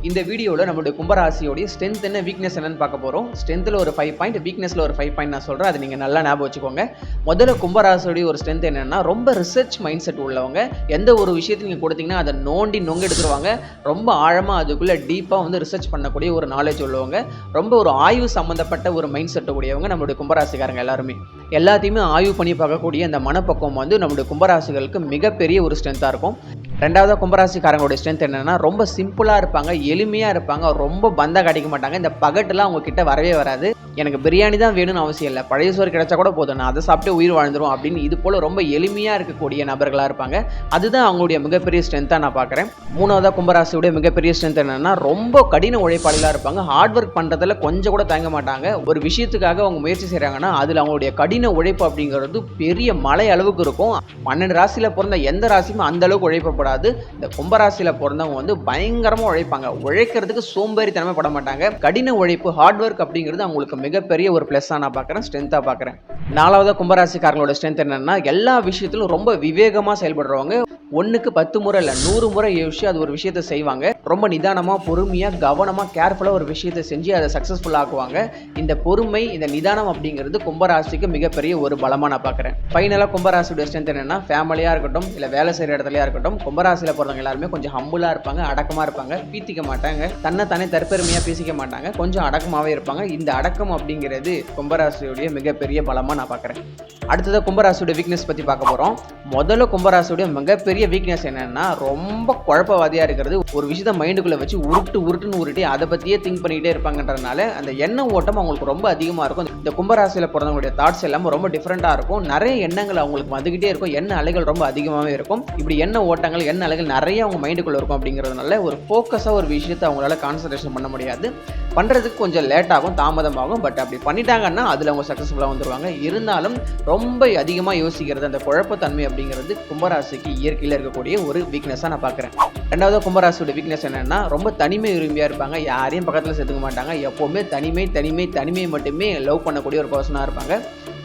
இந்த வீடியோவில் நம்மளுடைய கும்பராசியோடைய ஸ்ட்ரென்த் என்ன வீக்னஸ் என்னன்னு பார்க்க போகிறோம். ஸ்ட்ரென்த்தில் ஒரு 5 பாயிண்ட், வீக்னஸில் ஒரு 5 பாயிண்ட் நான் சொல்கிறேன். அது நீங்கள் நல்லா ஞாபகம் வச்சுக்கோங்க. முதல்ல கும்பராசியோடைய ஒரு ஸ்ட்ரென்த் என்னென்னா ரொம்ப ரிசர்ச் மைண்ட் செட் உள்ளவங்க. எந்த ஒரு விஷயத்தை நீங்கள் கொடுத்தீங்கன்னா அதை நோண்டி நொங்க எடுத்துருவாங்க. ரொம்ப ஆழமாக அதுக்குள்ளே டீப்பாக வந்து ரிசர்ச் பண்ணக்கூடிய ஒரு நாலேஜ் உள்ளவங்க. ரொம்ப ஒரு ஆய்வு சம்மந்தப்பட்ட ஒரு மைண்ட் செட் கூடியவங்க நம்மளுடைய கும்பராசிக்காரங்க எல்லாருமே. எல்லாத்தையுமே ஆய்வு பண்ணி பார்க்கக்கூடிய அந்த மனப்பக்குவம் வந்து நம்மளுடைய கும்பராசிகளுக்கு மிகப்பெரிய ஒரு ஸ்ட்ரென்த்தாக இருக்கும். ரெண்டாவது கும்பராசிக்காரங்களுடைய ஸ்ட்ரென்த் என்னென்னா ரொம்ப சிம்பிளாக இருப்பாங்க, எளிமையாக இருப்பாங்க, ரொம்ப பந்தா காட்டிக்க மாட்டாங்க. இந்த பகட்டெல்லாம் அவங்க கிட்ட வரவே வராது. எனக்கு பிரியாணி தான் வேணும்னு அவசியம் இல்லை, பழைய சோறு கிடைச்சா கூட போதும், நான் அதை சாப்பிட்டு உயிர் வாழ்ந்துரும் அப்படின்னு இது போல் ரொம்ப எளிமையாக இருக்கக்கூடிய நபர்களாக இருப்பாங்க. அதுதான் அவங்களுடைய மிகப்பெரிய ஸ்ட்ரென்த்தாக நான் பார்க்குறேன். மூணாவதாக கும்பராசியுடைய மிகப்பெரிய ஸ்ட்ரென்த் என்னென்னா ரொம்ப கடின உழைப்பாளிகளாக இருப்பாங்க. ஹார்ட் ஒர்க் பண்ணுறதுல கொஞ்சம் கூட தயங்க மாட்டாங்க. ஒரு விஷயத்துக்காக அவங்க முயற்சி செய்கிறாங்கன்னா அதில் அவங்களுடைய கடின உழைப்பு அப்படிங்கிறது பெரிய மலை அளவுக்கு இருக்கும். 12 ராசியில் பிறந்த எந்த ராசியுமே அந்த அளவுக்கு உழைப்பப்படாது. இந்த கும்பராசியில் பிறந்தவங்க வந்து பயங்கரமாக உழைப்பாங்க. உழைக்கிறதுக்கு சோம்பேறித்தனமே பட மாட்டாங்க. கடின உழைப்பு, ஹார்ட் ஒர்க் அப்படிங்கிறது அவங்களுக்கு மிகப்பெரிய ஒரு பிளஸ்ஸாக நான் பார்க்குறேன், ஸ்ட்ரென்த்தாக பார்க்குறேன். நாலாவது கும்பராசிக்காரங்களோட ஸ்ட்ரென்த் என்னன்னா எல்லா விஷயத்திலும் ரொம்ப விவேகமாக செயல்படுறவங்க. 1க்கு 10 முறை இல்லை 100 முறை யோசிச்சு அது ஒரு விஷயத்தை செய்வாங்க. ரொம்ப நிதானமாக, பொறுமையாக, கவனமாக, கேர்ஃபுல்லாக ஒரு விஷயத்தை செஞ்சு அதை சக்ஸஸ்ஃபுல்லாக ஆக்குவாங்க. இந்த பொறுமை, இந்த நிதானம் அப்படிங்கிறது கும்பராசிக்கு மிகப்பெரிய ஒரு பலமாக நான் பார்க்குறேன். ஃபைனலாக கும்பராசியோட ஸ்ட்ரென்த் என்னென்னா ஃபேமிலியாக இருக்கட்டும், இல்லை வேலை செய்கிற இடத்துலையா இருக்கட்டும், கும்பராசியில் பிறந்தவங்க எல்லாருமே கொஞ்சம் ஹம்புளாக இருப்பாங்க, அடக்கமாக இருப்பாங்க, பீத்திக்க மாட்டாங்க, தன்னை தற்பெருமையாக பேசிக்க மாட்டாங்க, கொஞ்சம் அடக்கமாகவே இருப்பாங்க. இந்த அடக்கம் அப்படிங்கிறது கும்பராசியோடைய மிகப்பெரிய பலமாக நான் பார்க்குறேன். அடுத்தது கும்பராசியோட வீக்னஸ் பற்றி பார்க்க போகிறோம். முதல்ல கும்பராசியோடைய மிகப்பெரிய வீக்னஸ் என்னன்னா ரொம்ப குழப்பவாதியாக இருக்கிறது. ஒரு விஷயத்த மைண்டுக்குள்ளே வச்சு உருட்டுன்னு உருட்டி அதை பற்றியே திங்க் பண்ணிக்கிட்டே இருப்பாங்கன்றதுனால அந்த எண்ண ஓட்டம் அவங்களுக்கு ரொம்ப அதிகமாக இருக்கும். இந்த கும்பராசியில் பிறந்தவங்களுடைய தாட்ஸ் எல்லாம் ரொம்ப டிஃப்ரெண்ட்டாக இருக்கும். நிறைய எண்ணங்கள் அவங்களுக்கு வந்துக்கிட்டே இருக்கும். எண்ண அலைகள் ரொம்ப அதிகமாகவே இருக்கும். இப்படி எண்ண ஓட்டங்கள், எண்ண அலைகள் நிறைய அவங்க மைண்டுக்குள்ளே இருக்கும். அப்படிங்கிறதுனால ஒரு ஃபோக்கஸாக ஒரு விஷயத்தை அவங்களால கான்சன்ட்ரேஷன் பண்ண முடியாது. பண்ணுறதுக்கு கொஞ்சம் லேட் ஆகும், தாமதமாகும். பட் அப்படி பண்ணிட்டாங்கன்னா அதில் அவங்க சக்ஸஸ்ஃபுல்லாக வந்துடுவாங்க. இருந்தாலும் ரொம்ப அதிகமாக யோசிக்கிறது, அந்த குழப்பத்தன்மை அப்படிங்கிறது கும்பராசிக்கு இயற்கையில் இருக்கக்கூடிய ஒரு வீக்னஸாக நான் பார்க்குறேன். ரெண்டாவது கும்பராசியோட வீக்னஸ் என்னென்னா ரொம்ப தனிமை விரும்பியாக இருப்பாங்க. யாரையும் பக்கத்தில் சேர்த்துக்க மாட்டாங்க. எப்போவுமே தனிமை மட்டுமே லவ் பண்ணக்கூடிய ஒரு பர்சனாக இருப்பாங்க.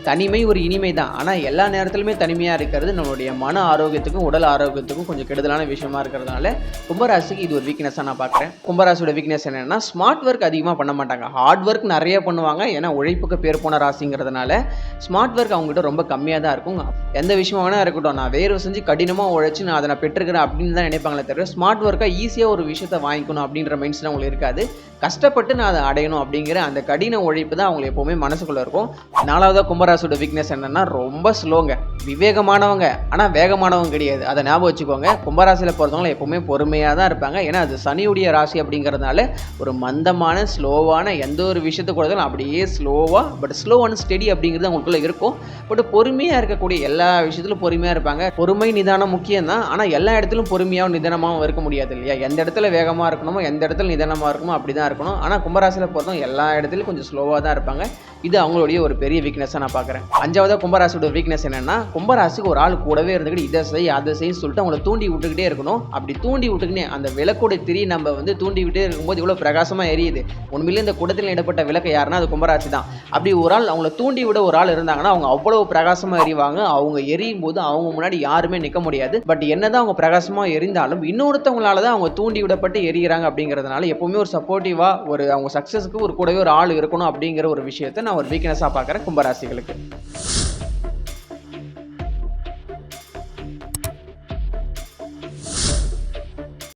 தனிமை ஒரு இனிமை தான், ஆனால் எல்லா நேரத்திலுமே தனிமையாக இருக்கிறது நம்மளுடைய மன ஆரோக்கியத்துக்கும் உடல் ஆரோக்கியத்துக்கும் கொஞ்சம் கெடுதலான விஷயமா இருக்கிறதுனால கும்பராசிக்கு இது ஒரு வீக்னஸாக நான் பார்க்குறேன். கும்பராசியோட வீக்னஸ் என்னென்னா ஸ்மார்ட் ஒர்க் அதிகமாக பண்ண மாட்டாங்க. ஹார்ட் ஒர்க் நிறைய பண்ணுவாங்க. ஏன்னா உழைப்புக்கு பேர் போன ராசிங்கிறதுனால ஸ்மார்ட் ஒர்க் அவங்ககிட்ட ரொம்ப கம்மியாக தான் இருக்கும். எந்த விஷயமா வேணா இருக்கட்டும், நான் வேறு செஞ்சு கடினமாக உழைச்சி நான் அதை பெற்றிருக்கிறேன் அப்படின்னு தான் நினைப்பாங்களே தவிர ஸ்மார்ட் ஒர்க்காக ஈஸியாக ஒரு விஷயத்தை வாங்கிக்கணும் அப்படின்ற மைண்ட் செட் அவங்களுக்கு இருக்காது. கஷ்டப்பட்டு நான் அதை அடையணும் அப்படிங்கிற அந்த கடின உழைப்பு தான் அவங்களுக்கு எப்போவுமே மனசுக்குள்ளே இருக்கும். நாலாவதாக கும்பராசியோட வீக்னஸ் என்னன்னா ரொம்ப ஸ்லோங்க. விவேகமானவங்க ஆனால் வேகமானவங்க கிடையாது, அதை ஞாபகம் வச்சுக்கோங்க. கும்பராசியில் பிறந்தவங்க எப்போவுமே பொறுமையாக தான் இருப்பாங்க. ஏன்னா அது சனியுடைய ராசி அப்படிங்கிறதுனால ஒரு மந்தமான, ஸ்லோவான எந்த ஒரு விஷயத்தை கூட அப்படியே ஸ்லோவாக, பட் ஸ்லோ அண்ட் ஸ்டெடி அப்படிங்கிறது அவங்களுக்குள்ள இருக்கும். பட் பொறுமையாக இருக்கக்கூடிய எல்லா விஷயத்திலும் பொறுமையாக இருப்பாங்க. பொறுமை, நிதானம் முக்கியம் தான். ஆனால் எல்லா இடத்துலையும் பொறுமையாகவும் நிதானமாகவும் இருக்க முடியாது இல்லையா? எந்த இடத்துல வேகமாக இருக்கணுமோ, எந்த இடத்துல நிதானமாக இருக்கணுமோ அப்படி தான் இருக்கணும். ஆனால் கும்பராசியில் பிறந்தவங்க எல்லா இடத்துலையும் கொஞ்சம் ஸ்லோவாக தான் இருப்பாங்க. இது அவங்களுடைய ஒரு பெரிய வீக்னஸாக நான் பார்க்குறேன். அஞ்சாவது கும்பராசியோட வீக்னஸ் என்னன்னா கும்பராசிக்கு ஒரு ஆள் கூடவே இருந்துக்கிட்டு இதை செய் அதை செய்யு சொல்லிட்டு அவங்களை தூண்டி விட்டுக்கிட்டே இருக்கணும். அப்படி தூண்டி விட்டுக்கிட்டே அந்த விளக்கோட திரி நம்ம வந்து தூண்டி விட்டே இருக்கும்போது இவ்வளோ பிரகாசமாக எரியுது. உண்மையிலே இந்த கூடத்தில் இடப்பட்ட விளக்கு யாருன்னா அது கும்பராசி தான். அப்படி ஒரு ஆள் அவங்கள தூண்டி விட ஒரு ஆள் இருந்தாங்கன்னா அவங்க அவ்வளோ பிரகாசமாக எரிவாங்க. அவங்க எரியும் போது அவங்க முன்னாடி யாருமே நிற்க முடியாது. பட் என்னதான் அவங்க பிரகாசமாக எரிந்தாலும் இன்னொருத்தவங்களால தான் அவங்க தூண்டி விடப்பட்டு எரிகிறாங்க. அப்படிங்கிறதுனால எப்பவுமே ஒரு சப்போர்ட்டிவாக ஒரு அவங்க சக்ஸஸ்க்கு ஒரு கூடவே ஒரு ஆள் இருக்கணும் அப்படிங்கிற ஒரு விஷயத்தை நான் ஒரு வீக்னஸாக பார்க்குறேன் கும்பராசிகளுக்கு.